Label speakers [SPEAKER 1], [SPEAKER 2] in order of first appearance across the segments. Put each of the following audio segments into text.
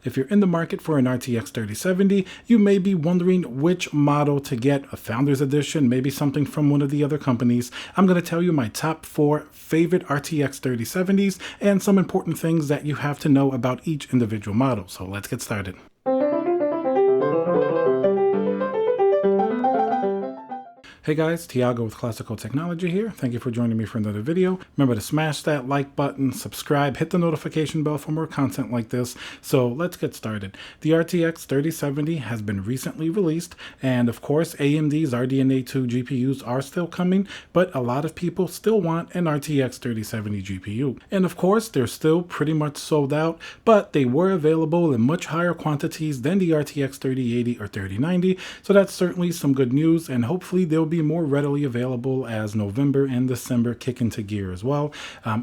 [SPEAKER 1] If you're in the market for an RTX 3070, you may be wondering which model to get, a Founders Edition, maybe something from one of the other companies. I'm going to tell you my top 4 favorite RTX 3070s and some important things that you have to know about each individual model. So let's get started. Hey guys, Tiago with Classical Technology here. Thank you for joining me for another video. Remember to smash that like button, subscribe, hit the notification bell for more content like this. So let's get started. The RTX 3070 has been recently released, and of course AMD's RDNA 2 GPUs are still coming, but a lot of people still want an RTX 3070 GPU. And of course they're still pretty much sold out, but they were available in much higher quantities than the RTX 3080 or 3090, so that's certainly some good news, and hopefully they'll be more readily available as November and December kick into gear as well.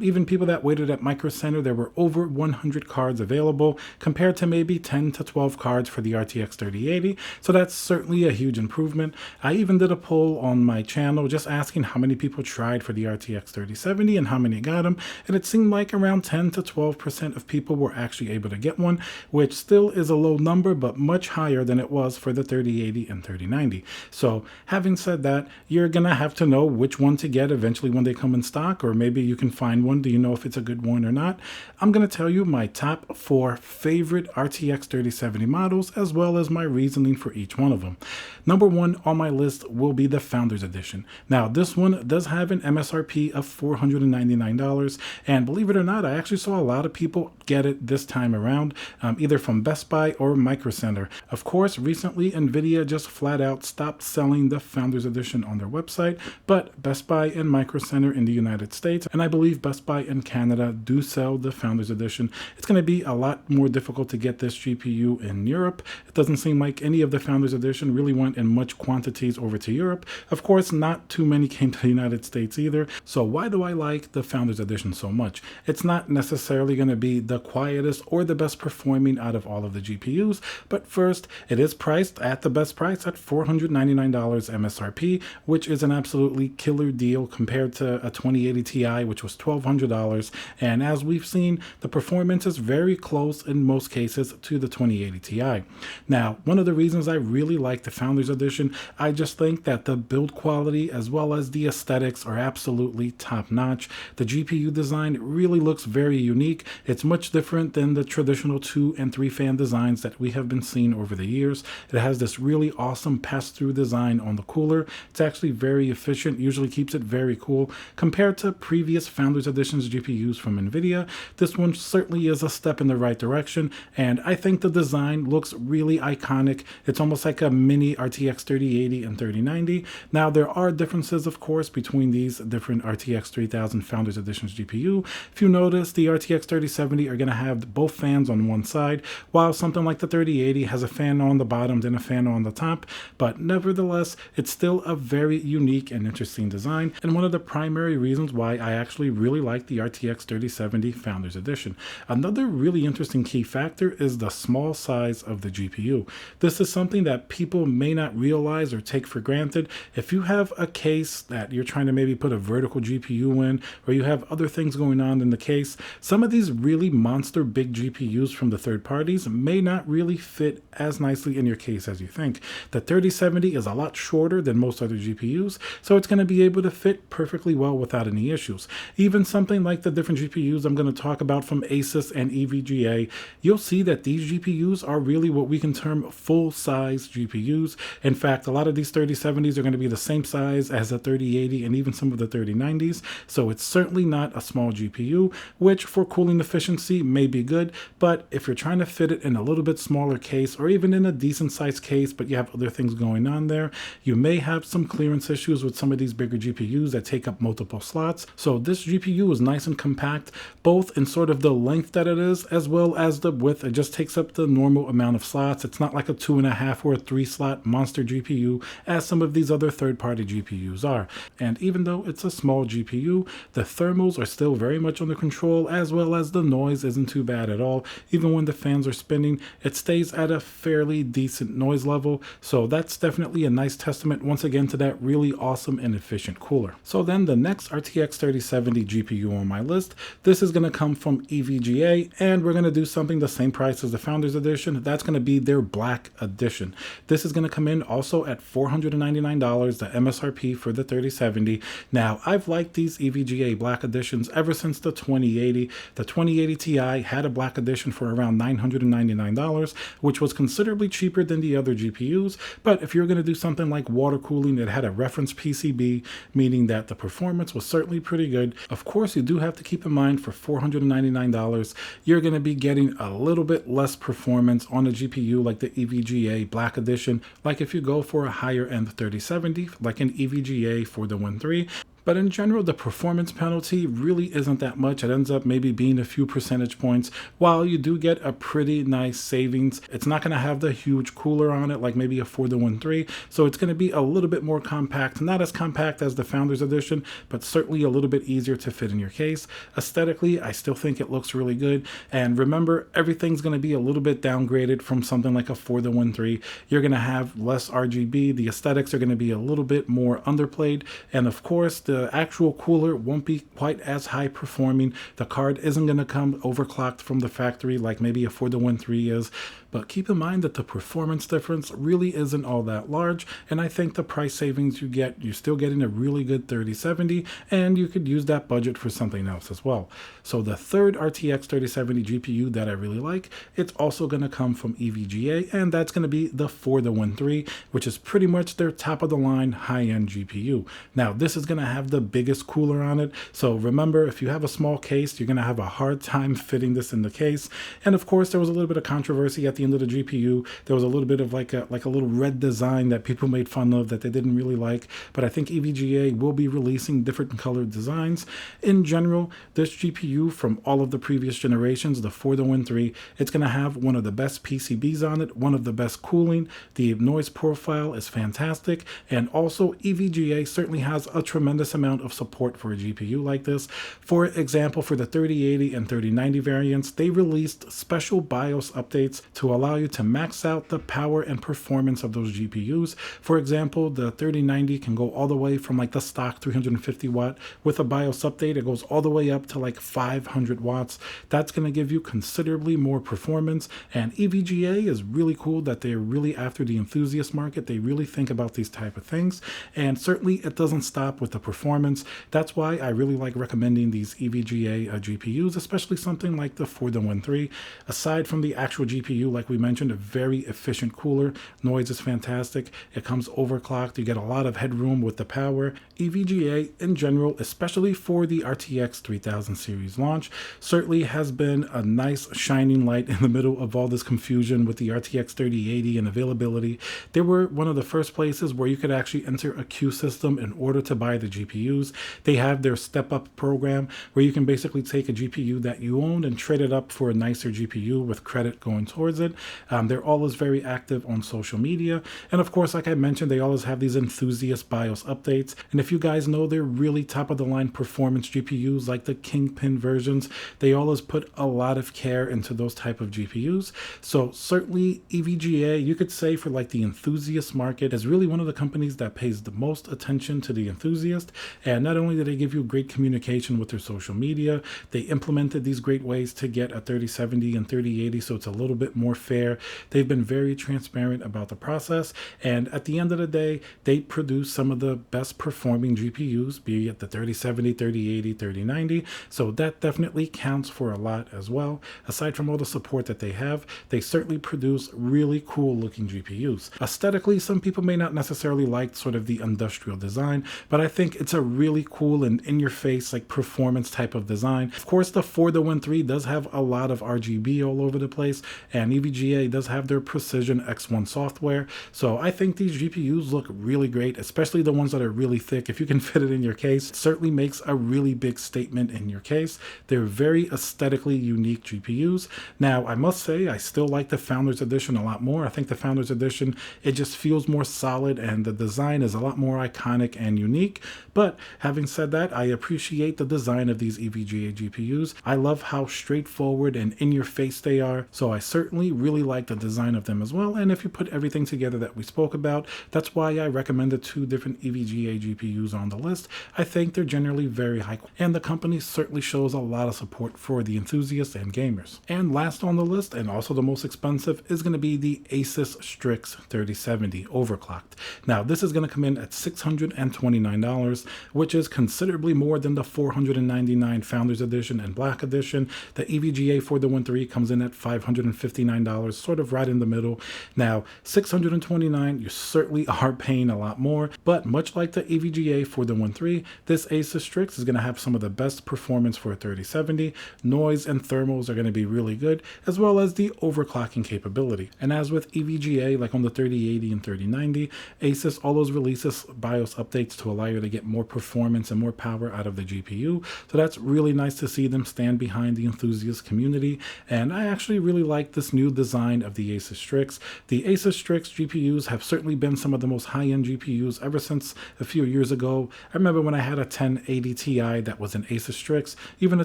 [SPEAKER 1] Even people that waited at Micro Center, there were over 100 cards available compared to maybe 10 to 12 cards for the RTX 3080, so that's certainly a huge improvement. I even did a poll on my channel just asking how many people tried for the RTX 3070 and how many got them, and it seemed like around 10 to 12% of people were actually able to get one, which still is a low number but much higher than it was for the 3080 and 3090. So having said that, you're gonna have to know which one to get eventually when they come in stock, or maybe you can find one. Do you know if it's a good one or not? I'm gonna tell you my top 4 favorite RTX 3070 models, as well as my reasoning for each one of them. Number 1 on my list will be the Founders Edition. Now this one does have an MSRP of $499, and believe it or not, I actually saw a lot of people get it this time around, either from Best Buy or Micro Center. Of course, recently Nvidia just flat out stopped selling the Founders Edition on their website, but Best Buy and Micro Center in the United States, and I believe Best Buy in Canada, do sell the Founders Edition. It's going to be a lot more difficult to get this GPU in Europe. It doesn't seem like any of the Founders Edition really went in much quantities over to Europe. Of course, not too many came to the United States either. So why do I like the Founders Edition so much? It's not necessarily going to be the quietest or the best performing out of all of the GPUs, but first, it is priced at the best price at $499 MSRP, which is an absolutely killer deal compared to a 2080 Ti, which was $1,200. And as we've seen, the performance is very close in most cases to the 2080 Ti. Now, one of the reasons I really like the Founders Edition, I just think that the build quality as well as the aesthetics are absolutely top notch. The GPU design really looks very unique. It's much different than the traditional 2 and 3 fan designs that we have been seeing over the years. It has this really awesome pass-through design on the cooler. It's actually very efficient, usually keeps it very cool. Compared to previous Founders Editions GPUs from Nvidia, this one certainly is a step in the right direction, and I think the design looks really iconic. It's almost like a mini RTX 3080 and 3090. Now, there are differences, of course, between these different RTX 3000 Founders Editions GPU. If you notice, the RTX 3070 are going to have both fans on one side, while something like the 3080 has a fan on the bottom and a fan on the top, but nevertheless, it's still a very unique and interesting design, and one of the primary reasons why I actually really like the RTX 3070 Founders Edition. Another really interesting key factor is the small size of the GPU. This is something that people may not realize or take for granted. If you have a case that you're trying to maybe put a vertical GPU in, or you have other things going on in the case, some of these really monster big GPUs from the third parties may not really fit as nicely in your case as you think. The 3070 is a lot shorter than most other GPUs, so it's going to be able to fit perfectly well without any issues. Even something like the different GPUs I'm going to talk about from Asus and EVGA, you'll see that these GPUs are really what we can term full-size GPUs. In fact, a lot of these 3070s are going to be the same size as the 3080 and even some of the 3090s, so it's certainly not a small GPU, which for cooling efficiency may be good, but if you're trying to fit it in a little bit smaller case, or even in a decent sized case, but you have other things going on there, you may have some clearance issues with some of these bigger GPUs that take up multiple slots. So this GPU is nice and compact, both in sort of the length that it is, as well as the width. It just takes up the normal amount of slots. It's not like a 2.5 or a 3 slot monster GPU, as some of these other third-party GPUs are. And even though it's a small GPU, the thermals are still very much under control, as well as the noise isn't too bad at all. Even when the fans are spinning, it stays at a fairly decent noise level. So that's definitely a nice testament once again into that really awesome and efficient cooler. So then the next RTX 3070 GPU on my list, this is going to come from EVGA, and we're going to do something the same price as the Founders Edition. That's going to be their Black Edition. This is going to come in also at $499, the MSRP for the 3070. Now, I've liked these EVGA Black Editions ever since the 2080. The 2080 Ti had a Black Edition for around $999, which was considerably cheaper than the other GPUs, but if you're going to do something like water cooling, it had a reference PCB, meaning that the performance was certainly pretty good. Of course, you do have to keep in mind for $499, you're going to be getting a little bit less performance on a GPU like the EVGA Black Edition, like if you go for a higher end 3070, like an EVGA for the 1.3. But in general, the performance penalty really isn't that much. It ends up maybe being a few percentage points. While you do get a pretty nice savings, it's not going to have the huge cooler on it like maybe a 1.3. So it's going to be a little bit more compact. Not as compact as the Founders Edition, but certainly a little bit easier to fit in your case. Aesthetically, I still think it looks really good. And remember, everything's going to be a little bit downgraded from something like a 4.3. You're going to have less RGB. The aesthetics are going to be a little bit more underplayed. And of course, the actual cooler won't be quite as high performing. The card isn't going to come overclocked from the factory like maybe a 4.3 is. But keep in mind that the performance difference really isn't all that large, and I think the price savings you get, you're still getting a really good 3070, and you could use that budget for something else as well. So the third RTX 3070 GPU that I really like, it's also going to come from EVGA, and that's going to be the 4.3, which is pretty much their top of the line high-end GPU. Now, this is going to have the biggest cooler on it, so remember, if you have a small case, you're going to have a hard time fitting this in the case. And of course, there was a little bit of controversy at the end of the GPU. There was a little bit of like a little red design that people made fun of that they didn't really like, but I think EVGA will be releasing different colored designs. In general, this GPU from all of the previous generations, the 4.3, it's going to have one of the best PCBs on it, one of the best cooling, the noise profile is fantastic, and also EVGA certainly has a tremendous amount of support for a GPU like this. For example, for the 3080 and 3090 variants, they released special BIOS updates to allow you to max out the power and performance of those GPUs. For example, the 3090 can go all the way from like the stock 350 watt. With a BIOS update, it goes all the way up to like 500 watts. That's going to give you considerably more performance, and EVGA is really cool that they're really after the enthusiast market. They really think about these type of things, and certainly it doesn't stop with the performance. That's why I really like recommending these EVGA GPUs, especially something like the 4.3. Aside from the actual GPU, like we mentioned, a very efficient cooler. Noise is fantastic. It comes overclocked. You get a lot of headroom with the power. EVGA in general, especially for the RTX 3000 series launch, certainly has been a nice shining light in the middle of all this confusion with the RTX 3080 and availability. They were one of the first places where you could actually enter a queue system in order to buy the GPUs. They have their step up program where you can basically take a GPU that you owned and trade it up for a nicer GPU with credit going towards it. They're always very active on social media. And of course, like I mentioned, they always have these enthusiast BIOS updates. And if you guys know, they're really top of the line performance GPUs like the Kingpin versions. They always put a lot of care into those type of GPUs. So certainly EVGA, you could say for like the enthusiast market, is really one of the companies that pays the most attention to the enthusiast. And not only do they give you great communication with their social media, they implemented these great ways to get a 3070 and 3080 so it's a little bit more fair. They've been very transparent about the process, and at the end of the day, they produce some of the best performing GPUs, be it the 3070, 3080, 3090, so that definitely counts for a lot as well. Aside from all the support that they have, they certainly produce really cool looking GPUs. Aesthetically, some people may not necessarily like sort of the industrial design, but I think it's a really cool and in-your-face like performance type of design. Of course, the 4.3 does have a lot of RGB all over the place, and EVGA does have their Precision X1 software. So I think these GPUs look really great, especially the ones that are really thick. If you can fit it in your case, it certainly makes a really big statement in your case. They're very aesthetically unique GPUs. Now, I must say, I still like the Founders Edition a lot more. I think the Founders Edition, it just feels more solid and the design is a lot more iconic and unique. But having said that, I appreciate the design of these EVGA GPUs. I love how straightforward and in your face they are, so I certainly really like the design of them as well. And if you put everything together that we spoke about, that's why I recommended 2 different EVGA GPUs on the list. I think they're generally very high, and the company certainly shows a lot of support for the enthusiasts and gamers. And last on the list, and also the most expensive, is going to be the Asus Strix 3070 overclocked. Now, this is going to come in at $629, which is considerably more than the $499 Founders Edition and Black Edition. The EVGA 4013 comes in at $559, sort of right in the middle. Now, $629, you certainly are paying a lot more, but much like the EVGA 4013, this Asus Strix is going to have some of the best performance for a 3070. Noise and thermals are going to be really good, as well as the overclocking capability. And as with EVGA, like on the 3080 and 3090, Asus always releases BIOS updates to allow you to get more performance and more power out of the GPU. So that's really nice to see them stand behind the enthusiast community. And I actually really like this new design of the Asus Strix. The Asus Strix GPUs have certainly been some of the most high-end GPUs ever since a few years ago. I remember when I had a 1080 Ti that was an Asus Strix, even a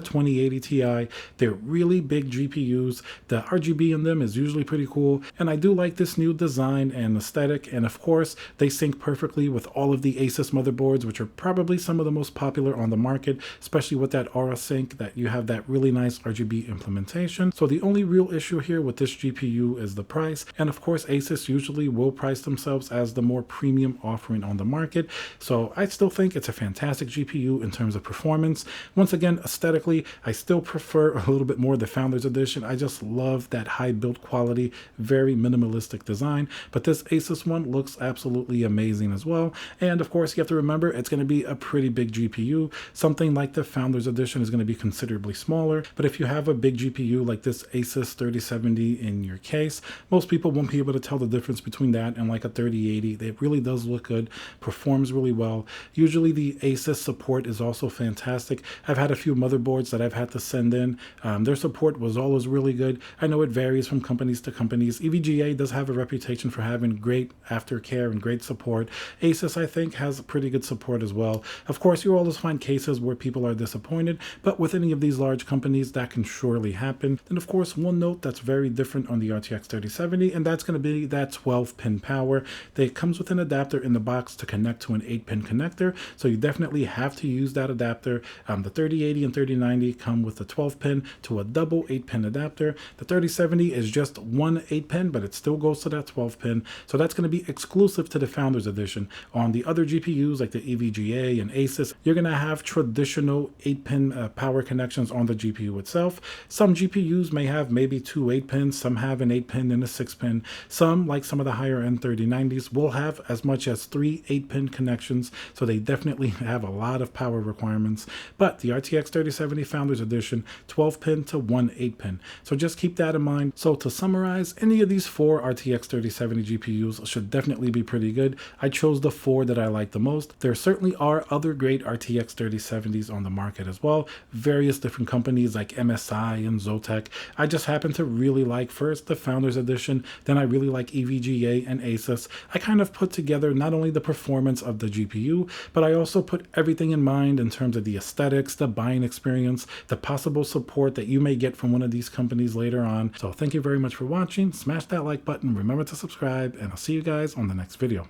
[SPEAKER 1] 2080 Ti. They're really big GPUs. The RGB in them is usually pretty cool, and I do like this new design and aesthetic. And of course, they sync perfectly with all of the Asus motherboards, which are probably some of the most popular on the market, especially with that Aura Sync, that you have that really nice RGB implementation. So the only real issue here with this GPU is the price, and of course Asus usually will price themselves as the more premium offering on the market. So I still think it's a fantastic GPU in terms of performance. Once again, aesthetically, I still prefer a little bit more the Founders Edition. I just love that high build quality, very minimalistic design, but this Asus one looks absolutely amazing as well. And of course, you have to remember it's going to be a pretty big GPU. Something like the Founders Edition is going to be considerably smaller, but if you have a big GPU like this Asus 3070 in your case, most people won't be able to tell the difference between that and like a 3080. It really does look good, performs really well. Usually the Asus support is also fantastic. I've had a few motherboards that I've had to send in. Their support was always really good. I know it varies from companies to companies. EVGA does have a reputation for having great aftercare and great support. Asus, I think, has pretty good support as well. Of course, you always find cases where people are disappointed, but with any of these large companies, that can surely happen. And of course, one note that's very different on the RTX 3070, and that's going to be that 12-pin power. It comes with an adapter in the box to connect to an 8-pin connector, so you definitely have to use that adapter. The 3080 and 3090 come with a 12-pin to a double 8-pin adapter. The 3070 is just one 8-pin, but it still goes to that 12-pin, so that's going to be exclusive to the Founders Edition. On the other GPUs like the EVGA and Asus, you're going to have traditional 8-pin power connections on the GPU itself. Some GPUs may have maybe 2 8-pins, some have an 8-pin and a 6-pin. Some, like some of the higher end 3090s, will have as much as 3 8-pin connections, so they definitely have a lot of power requirements. But the RTX 3070 Founders Edition, 12-pin to 1 8-pin. So just keep that in mind. So to summarize, any of these 4 RTX 3070 GPUs should definitely be pretty good. I chose the 4 that I like the most. There certainly are other great RTX 3070s on the market as well. Various different companies like MSI and Zotac. I just happen to really like first the Founders Edition, then I really like EVGA and Asus. I kind of put together not only the performance of the GPU, but I also put everything in mind in terms of the aesthetics, the buying experience, the possible support that you may get from one of these companies later on. So thank you very much for watching. Smash that like button, remember to subscribe, and I'll see you guys on the next video.